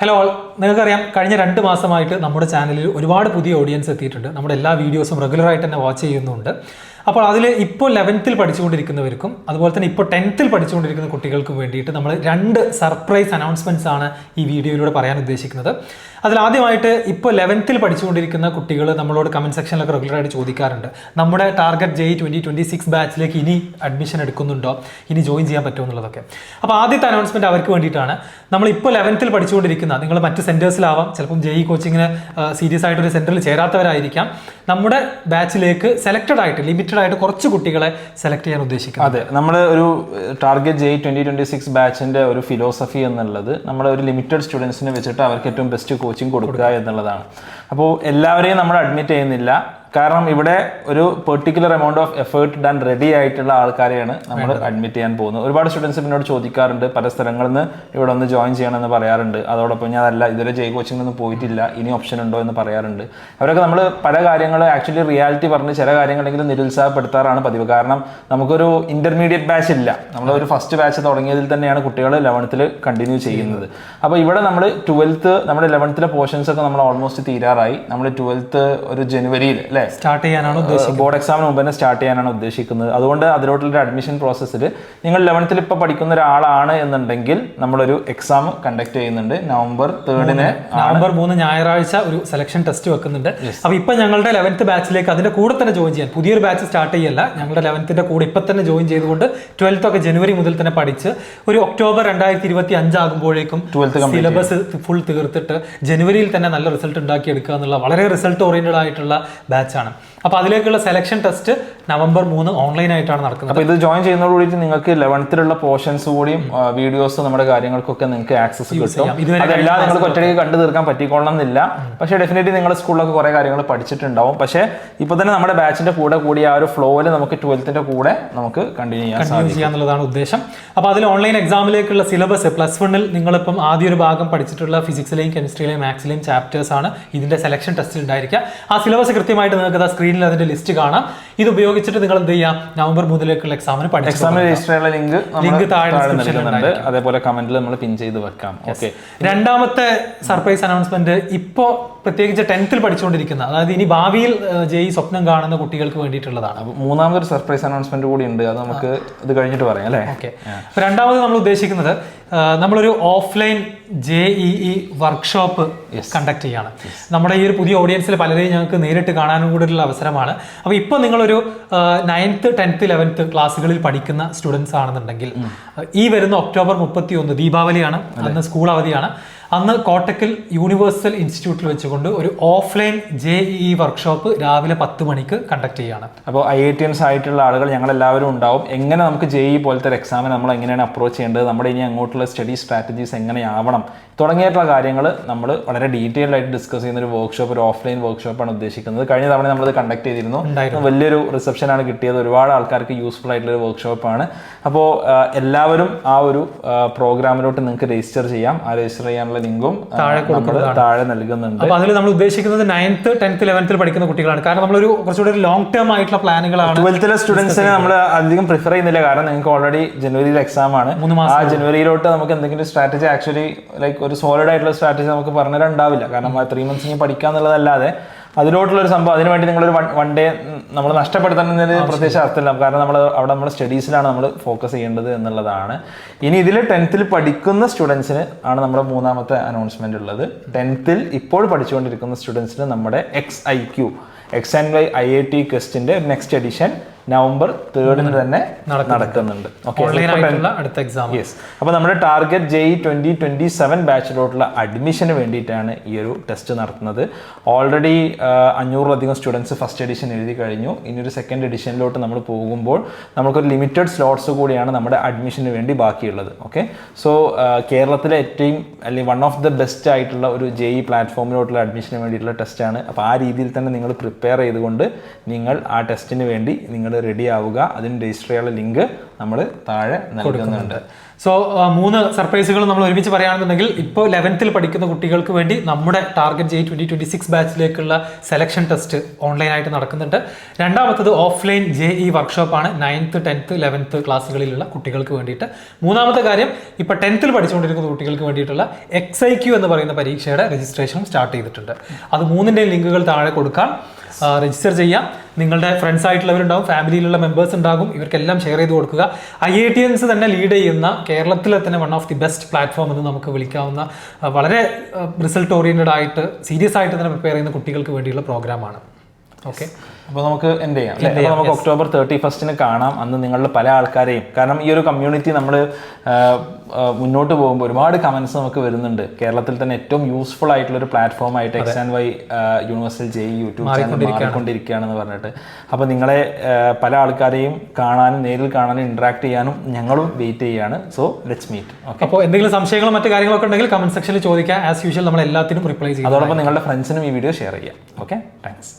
Hello all, നിങ്ങൾക്കറിയാം കഴിഞ്ഞ 2 മാസമായിട്ട് നമ്മുടെ ചാനലിൽ ഒരുപാട് പുതിയ ഓഡിയൻസ് എത്തിയിട്ടുണ്ട്. നമ്മുടെ എല്ലാ വീഡിയോസും റെഗുലറായിട്ട് തന്നെ വാച്ച് ചെയ്യുന്നുണ്ട്. അപ്പോൾ അതിൽ ഇപ്പോൾ 11th പഠിച്ചുകൊണ്ടിരിക്കുന്നവർക്കും അതുപോലെ തന്നെ ഇപ്പോൾ 10th പഠിച്ചുകൊണ്ടിരിക്കുന്ന കുട്ടികൾക്കും വേണ്ടിയിട്ട് നമ്മൾ 2 സർപ്രൈസ് അനൗൺസ്മെൻറ്റ്സ് ആണ് ഈ വീഡിയോയിലൂടെ പറയാൻ ഉദ്ദേശിക്കുന്നത്. അതിലാദ്യമായിട്ട് ഇപ്പോൾ 11th പഠിച്ചുകൊണ്ടിരിക്കുന്ന കുട്ടികൾ നമ്മളോട് കമൻറ്റ് സെക്ഷനിലൊക്കെ റെഗുലറായിട്ട് ചോദിക്കാറുണ്ട്, നമ്മുടെ ടാർഗറ്റ് JEE 2026 ബാച്ചിലേക്ക് ഇനി അഡ്മിഷൻ എടുക്കുന്നുണ്ടോ, ഇനി ജോയിൻ ചെയ്യാൻ പറ്റുമോ എന്നുള്ളതൊക്കെ. അപ്പോൾ ആദ്യത്തെ അനൗൺസ്മെൻറ്റ് അവർക്ക് വേണ്ടിയിട്ടാണ്. നമ്മളിപ്പോൾ 11th പഠിച്ചുകൊണ്ടിരിക്കുന്ന നിങ്ങൾ മറ്റ് സെൻറ്റേഴ്സിലാവാം, ചിലപ്പം JEE കോച്ചിങ്ങിന് സീരിയസ് ആയിട്ടൊരു സെൻറ്ററിൽ ചേരാത്തവരായിരിക്കാം, നമ്മുടെ ബാച്ചിലേക്ക് സെലക്റ്റഡ് ആയിട്ട് ലിമിറ്റഡ് ആയിട്ട് കുറച്ച് കുട്ടികളെ സെലക്ട് ചെയ്യാൻ ഉദ്ദേശിക്കുന്നത്. അതെ, നമ്മൾ ഒരു ടാർഗറ്റ് JEE 2026 ബാച്ചിന്റെ ഒരു ഫിലോസഫി എന്നുള്ളത് നമ്മൾ ഒരു ലിമിറ്റഡ് സ്റ്റുഡൻസിനെ വെച്ചിട്ട് അവർക്ക് ഏറ്റവും ബെസ്റ്റ് കോച്ചിങ് കൊടുക്കുക എന്നുള്ളതാണ്. അപ്പോൾ എല്ലാവരെയും നമ്മൾ അഡ്മിറ്റ് ചെയ്യുന്നില്ല, കാരണം ഇവിടെ ഒരു particular amount of effort done ready ആയിട്ടുള്ള ആൾക്കാരെയാണ് നമ്മൾ അഡ്മിറ്റ് ചെയ്യാൻ പോകുന്നത്. ഒരുപാട് സ്റ്റുഡൻസ് എന്നോട് ചോദിക്കാറുണ്ട്, പല സ്ഥലങ്ങളിൽ നിന്ന് ഇവിടെ ഒന്ന് ജോയിൻ ചെയ്യണമെന്ന് പറയാറുണ്ട്. അതോടൊപ്പം ഞാൻ അതല്ല, ഇതുവരെ JEE കോച്ചിങ്ങിനൊന്നും പോയിട്ടില്ല, ഇനി ഓപ്ഷൻ ഉണ്ടോ എന്ന് പറയാറുണ്ട്. അവരൊക്കെ നമ്മൾ പല കാര്യങ്ങൾ ആക്ച്വലി റിയാലിറ്റി പറഞ്ഞ് ചില കാര്യങ്ങളെങ്കിലും നിരുത്സാഹപ്പെടുത്താറാണ് പതിവ്. കാരണം നമുക്കൊരു ഇന്റർമീഡിയറ്റ് ബാച്ച് ഇല്ല, നമ്മളൊരു ഫസ്റ്റ് ബാച്ച് തുടങ്ങിയതിൽ തന്നെയാണ് കുട്ടികൾ 11th കണ്ടിന്യൂ ചെയ്യുന്നത്. അപ്പോൾ ഇവിടെ നമ്മൾ 12th നമ്മുടെ 11th പോർഷൻസ് ഒക്കെ നമ്മൾ ഓൾമോസ്റ്റ് തീരാറായി. നമ്മൾ 12th ഒരു ജനുവരിയിൽ സ്റ്റാർട്ട് ചെയ്യാനാണ് ഉദ്ദേശിക്കുന്നത്, ബോർഡ് എക്സാമിന് മുമ്പ് തന്നെ സ്റ്റാർട്ട് ചെയ്യാനാണ് ഉദ്ദേശിക്കുന്നത്. അതുകൊണ്ട് അതിലോട്ടുള്ള അഡ്മിഷൻ പ്രോസസ്സിൽ നിങ്ങൾ 11th ഇപ്പോൾ പഠിക്കുന്ന ഒരാളാണ് എന്നുണ്ടെങ്കിൽ നമ്മളൊരു എക്സാം കണ്ടക്ട് ചെയ്യുന്നുണ്ട്. നവംബർ 3 ഞായറാഴ്ച ഒരു സെലക്ഷൻ ടെസ്റ്റ് വെക്കുന്നുണ്ട്. അപ്പോൾ ഇപ്പൊ ഞങ്ങളുടെ 11th ബാച്ചിലേക്ക് അതിന്റെ കൂടെ തന്നെ ജോയിൻ ചെയ്യാൻ പുതിയൊരു ബാച്ച് സ്റ്റാർട്ട് ചെയ്യല്ല, ഞങ്ങളുടെ 11th കൂടെ ഇപ്പൊ തന്നെ ജോയിൻ ചെയ്തുകൊണ്ട് 12th ഒക്കെ ജനുവരി മുതൽ തന്നെ പഠിച്ച് ഒരു ഒക്ടോബർ 2025 ആകുമ്പോഴേക്കും സിലബസ് ഫുൾ തീർത്തിട്ട് ജനുവരിയിൽ തന്നെ നല്ല റിസൾട്ട് ഉണ്ടാക്കിയെടുക്കുക എന്നുള്ള വളരെ റിസൾട്ട് ഓറിയന്റഡ് ആയിട്ടുള്ള ബാച്ചാണ്. അപ്പോൾ അതിലേക്കുള്ള സെലക്ഷൻ ടെസ്റ്റ് നവംബർ 3 ഓൺലൈൻ ആയിട്ടാണ് നടക്കുന്നത്. അപ്പോൾ ഇത് ജോയിൻ ചെയ്യുന്നതോടുകൂടി നിങ്ങൾക്ക് 11th പോർഷൻസ് കൂടിയും വീഡിയോസ് നമ്മുടെ കാര്യങ്ങൾക്കൊക്കെ നിങ്ങൾക്ക് ആക്സസ് കിട്ടും. അതെല്ലാം നിങ്ങൾക്ക് ഒറ്റയ്ക്ക് കണ്ടു തീർക്കാൻ പറ്റിക്കൊള്ളണം എന്നില്ല, പക്ഷേ ഡെഫിനറ്റ്ലി നിങ്ങളുടെ സ്കൂളിലൊക്കെ കുറേ കാര്യങ്ങൾ പഠിച്ചിട്ടുണ്ടാവും. പക്ഷേ ഇപ്പോൾ തന്നെ നമ്മുടെ ബാച്ചിന്റെ കൂടെ കൂടി ആ ഒരു ഫ്ലോയിൽ നമുക്ക് 12th കൂടെ നമുക്ക് കണ്ടിന്യൂ ചെയ്യാന്നുള്ളതാണ് ഉദ്ദേശം. അപ്പോൾ അതിൽ ഓൺലൈൻ എക്സാമിലേക്കുള്ള സിലബസ് +1 നിങ്ങളിപ്പം ആദ്യ ഒരു ഭാഗം പഠിച്ചിട്ടുള്ള ഫിസിക്സിലെയും കെമിസ്ട്രിയിലെയും മാത്സിലെയും ചാപ്റ്റേഴ്സ് ആണ് ഇതിന്റെ സെലക്ഷൻ ടെസ്റ്റിൽ ഉണ്ടായിരിക്കുക. ആ സിലബസ് കൃത്യമായിട്ട് നിങ്ങൾക്ക് സ്ക്രീനിൽ അതിന്റെ ലിസ്റ്റ് കാണാം. ഇത് ഉപയോഗിച്ചിട്ട് നിങ്ങൾ എന്ത് ചെയ്യാം, നവംബർ 3 എക്സാമിന് രജിസ്റ്റർ ചെയ്യാനുള്ള ലിങ്ക് താഴെ നൽകുന്നുണ്ട്. അതേപോലെ കമന്റിൽ നമ്മൾ പിൻ ചെയ്ത് വെക്കാം. ഓക്കെ, രണ്ടാമത്തെ സർപ്രൈസ് അനൗൺസ്മെന്റ് ഇപ്പോ പ്രത്യേകിച്ച് 10th പഠിച്ചുകൊണ്ടിരിക്കുന്ന, അതായത് ഇനി ഭാവിയിൽ JEE സ്വപ്നം കാണുന്ന കുട്ടികൾക്ക് വേണ്ടിയിട്ടുള്ളതാണ്. മൂന്നാമതൊരു സർപ്രൈസ് അനൗൺസ്മെന്റ് കൂടി ഉണ്ട്, അത് നമുക്ക് ഇത് കഴിഞ്ഞിട്ട് പറയാം അല്ലേ. ഓക്കെ, രണ്ടാമത് നമ്മൾ ഉദ്ദേശിക്കുന്നത് നമ്മളൊരു ഓഫ്ലൈൻ JEE വർക്ക്ഷോപ്പ് കണ്ടക്ട് ചെയ്യാണ്. നമ്മുടെ ഈ ഒരു പുതിയ ഓഡിയൻസിൽ പലരെയും ഞങ്ങൾക്ക് നേരിട്ട് കാണാനും കൂടെ ഉള്ള അവസരമാണ്. അപ്പോൾ ഇപ്പോൾ നിങ്ങളൊരു 9th 10th 11th ക്ലാസ്സുകളിൽ പഠിക്കുന്ന സ്റ്റുഡൻസ് ആണെന്നുണ്ടെങ്കിൽ ഈ വരുന്ന ഒക്ടോബർ 31 ദീപാവലിയാണ്, അന്ന് സ്കൂൾ അവധിയാണ്. അന്ന് കോട്ടക്കൽ യൂണിവേഴ്സൽ ഇൻസ്റ്റിറ്റ്യൂട്ടിൽ വെച്ചുകൊണ്ട് ഒരു ഓഫ്ലൈൻ JEE വർക്ക്ഷോപ്പ് രാവിലെ 10 മണിക്ക് കണ്ടക്ട് ചെയ്യാണ്. അപ്പോൾ IITians ആയിട്ടുള്ള ആളുകൾ ഞങ്ങളെല്ലാവരും ഉണ്ടാവും. എങ്ങനെ നമുക്ക് JEE പോലത്തെ ഒരു എക്സാമിന് നമ്മൾ എങ്ങനെയാണ് അപ്രോച്ച് ചെയ്യേണ്ടത്, നമ്മുടെ ഇനി അങ്ങോട്ടുള്ള സ്റ്റഡി സ്ട്രാറ്റജീസ് എങ്ങനെയാവണം തുടങ്ങിയിട്ടുള്ള കാര്യങ്ങൾ നമ്മൾ വളരെ ഡീറ്റെയിൽഡ് ആയിട്ട് ഡിസ്കസ് ചെയ്യുന്ന ഒരു വർക്ക്ഷോപ്പ്, ഒരു ഓഫ്ലൈൻ വർക്ക്ഷോപ്പാണ് ഉദ്ദേശിക്കുന്നത്. കഴിഞ്ഞ തവണ നമ്മളത് കണ്ടക്ട് ചെയ്തിരുന്നു, വലിയൊരു റിസപ്ഷനാണ് കിട്ടിയത്, ഒരുപാട് ആൾക്കാർക്ക് യൂസ്ഫുൾ ആയിട്ടുള്ള ഒരു വർക്ക്ഷോപ്പാണ്. അപ്പോൾ എല്ലാവരും ആ ഒരു പ്രോഗ്രാമിലോട്ട് നിങ്ങൾക്ക് രജിസ്റ്റർ ചെയ്യാം. ആ രജിസ്റ്റർ ചെയ്യാനുള്ള ലിങ്കും താഴെ നൽകുന്നുണ്ട്. അപ്പോൾ അതിൽ നമ്മൾ ഉദ്ദേശിക്കുന്നത് 9th 10th 11th പഠിക്കുന്ന കുട്ടികളാണ്. കാരണം നമ്മളൊരു കുറച്ചുകൂടി ഒരു ലോങ് ടേം ആയിട്ടുള്ള പ്ലാനുകളാണ്. 12th സ്റ്റുഡൻസിനെ നമ്മൾ അധികം പ്രിഫർ ചെയ്യുന്നില്ല, കാരണം നിങ്ങൾക്ക് ഓൾറെഡി ജനുവരിയിൽ എക്സാം ആണ്. ആ ജനുവരിയിലോട്ട് നമുക്ക് എന്തെങ്കിലും സ്ട്രാറ്റജി ആക്ച്വലി ലൈക്ക് ഒരു സോളിഡ് ആയിട്ടുള്ള സ്ട്രാറ്റജി നമുക്ക് പറഞ്ഞിട്ടുണ്ടാവില്ല. കാരണം 3 months ഇനി പഠിക്കാന്നുള്ളതല്ലാതെ അതിലോട്ടുള്ളൊരു സംഭവം, അതിനുവേണ്ടി നിങ്ങളൊരു വൺ ഡേ നമ്മൾ നഷ്ടപ്പെടുത്തുന്നതിന് പ്രത്യേകിച്ച് അർത്ഥമില്ല. കാരണം നമ്മുടെ സ്റ്റഡീസിലാണ് നമ്മൾ ഫോക്കസ് ചെയ്യേണ്ടത് എന്നുള്ളതാണ്. ഇനി ഇതിൽ 10th പഠിക്കുന്ന സ്റ്റുഡൻസിന് ആണ് നമ്മുടെ മൂന്നാമത്തെ അനൗൺസ്മെന്റ് ഉള്ളത്. 10th ഇപ്പോൾ പഠിച്ചുകൊണ്ടിരിക്കുന്ന സ്റ്റുഡൻസിന് നമ്മുടെ XandY IIT Questന്റെ നെക്സ്റ്റ് എഡിഷൻ നവംബർ 3 തന്നെ നടക്കുന്നുണ്ട്. അപ്പോൾ നമ്മുടെ ടാർഗറ്റ് JEE 2027 ബാച്ചിലോട്ടുള്ള അഡ്മിഷന് വേണ്ടിയിട്ടാണ് ഈ ഒരു ടെസ്റ്റ് നടത്തുന്നത്. ഓൾറെഡി 500-ലധികം സ്റ്റുഡൻസ് ഫസ്റ്റ് എഡിഷൻ എഴുതി കഴിഞ്ഞു. ഇനി ഒരു സെക്കൻഡ് എഡിഷനിലോട്ട് നമ്മൾ പോകുമ്പോൾ നമുക്കൊരു ലിമിറ്റഡ് സ്ലോട്ട്സ് കൂടിയാണ് നമ്മുടെ അഡ്മിഷന് വേണ്ടി ബാക്കിയുള്ളത്. ഓക്കെ, സോ കേരളത്തിലെ ഏറ്റവും അല്ലെങ്കിൽ വൺ ഓഫ് ദ ബെസ്റ്റ് ആയിട്ടുള്ള ഒരു JEE പ്ലാറ്റ്ഫോമിലോട്ടുള്ള അഡ്മിഷന് വേണ്ടിയിട്ടുള്ള ടെസ്റ്റാണ്. അപ്പോൾ ആ രീതിയിൽ തന്നെ നിങ്ങൾ പ്രിപ്പയർ ചെയ്തുകൊണ്ട് നിങ്ങൾ ആ ടെസ്റ്റിന് വേണ്ടി നിങ്ങൾ റെഡി ആവുക. അതിന് രജിസ്റ്റർ ചെയ്യാനുള്ള ലിങ്ക് നമ്മൾ താഴെ നൽകുന്നുണ്ട്. സോ 3 സർപ്രൈസുകൾ നമ്മൾ ഒരുമിച്ച് പറയുകയാണെന്നുണ്ടെങ്കിൽ ഇപ്പോൾ 11th പഠിക്കുന്ന കുട്ടികൾക്ക് വേണ്ടി നമ്മുടെ ടാർഗറ്റ് JEE 2026 ബാച്ചിലേക്കുള്ള സെലക്ഷൻ ടെസ്റ്റ് ഓൺലൈനായിട്ട് നടക്കുന്നുണ്ട്. രണ്ടാമത്തത് offline JEE വർക്ക്ഷോപ്പാണ് 9th 10th 11th ക്ലാസ്സുകളിലുള്ള കുട്ടികൾക്ക് വേണ്ടിയിട്ട്. മൂന്നാമത്തെ കാര്യം ഇപ്പോൾ 10th പഠിച്ചുകൊണ്ടിരിക്കുന്ന കുട്ടികൾക്ക് വേണ്ടിയിട്ടുള്ള XIQ എന്ന് പറയുന്ന പരീക്ഷയുടെ രജിസ്ട്രേഷനും സ്റ്റാർട്ട് ചെയ്തിട്ടുണ്ട്. അത് 3ന്റെയും ലിങ്കുകൾ താഴെ കൊടുക്കാം. രജിസ്റ്റർ ചെയ്യാം. നിങ്ങളുടെ ഫ്രണ്ട്സ് ആയിട്ടുള്ളവരുണ്ടാവും, ഫാമിലിയിലുള്ള മെമ്പേഴ്സ് ഉണ്ടാകും, ഇവർക്കെല്ലാം ഷെയർ ചെയ്ത് കൊടുക്കുക. IITians തന്നെ ലീഡ് ചെയ്യുന്ന കേരളത്തിലെ തന്നെ one of the best platform എന്ന് നമുക്ക് വിളിക്കാവുന്ന വളരെ റിസൾട്ട് ഓറിയന്റഡ് ആയിട്ട് സീരിയസ് ആയിട്ട് തന്നെ പ്രിപ്പയർ ചെയ്യുന്ന കുട്ടികൾക്ക് വേണ്ടിയുള്ള പ്രോഗ്രാമാണ്. ഓക്കെ, അപ്പോൾ നമുക്ക് എൻഡ് ചെയ്യാം. അപ്പോൾ നമുക്ക് October 31 കാണാം. അന്ന് നിങ്ങളുടെ പല ആൾക്കാരെയും, കാരണം ഈ ഒരു കമ്മ്യൂണിറ്റി നമ്മൾ മുന്നോട്ട് പോകുമ്പോൾ ഒരുപാട് കമൻസ് നമുക്ക് വരുന്നുണ്ട്. കേരളത്തിൽ തന്നെ ഏറ്റവും യൂസ്ഫുൾ ആയിട്ടുള്ള ഒരു പ്ലാറ്റ്ഫോം ആയിട്ട് XandY universal JEE YouTube channel മാറിക്കൊണ്ടിരിക്കുകയാണെന്ന് പറഞ്ഞിട്ട്, അപ്പോൾ നിങ്ങളെ പല ആൾക്കാരെയും കാണാനും നേരിൽ കാണാനും ഇന്ററാക്ട് ചെയ്യാനും ഞങ്ങളും വെയിറ്റ് ചെയ്യുകയാണ്. So let's meet. ഓക്കെ, അപ്പോൾ എന്തെങ്കിലും സംശയങ്ങളോ മറ്റു കാര്യങ്ങളൊക്കെ ഉണ്ടെങ്കിൽ കമന്റ് സെക്ഷനിൽ ചോദിക്കാം. ആസ് യൂഷ്വൽ നമ്മൾ എല്ലാത്തിനും റിപ്ലൈ ചെയ്യും. അതോടൊപ്പം നിങ്ങളുടെ ഫ്രണ്ട്സിനും ഈ വീഡിയോ ഷെയർ ചെയ്യാം. Okay, thanks.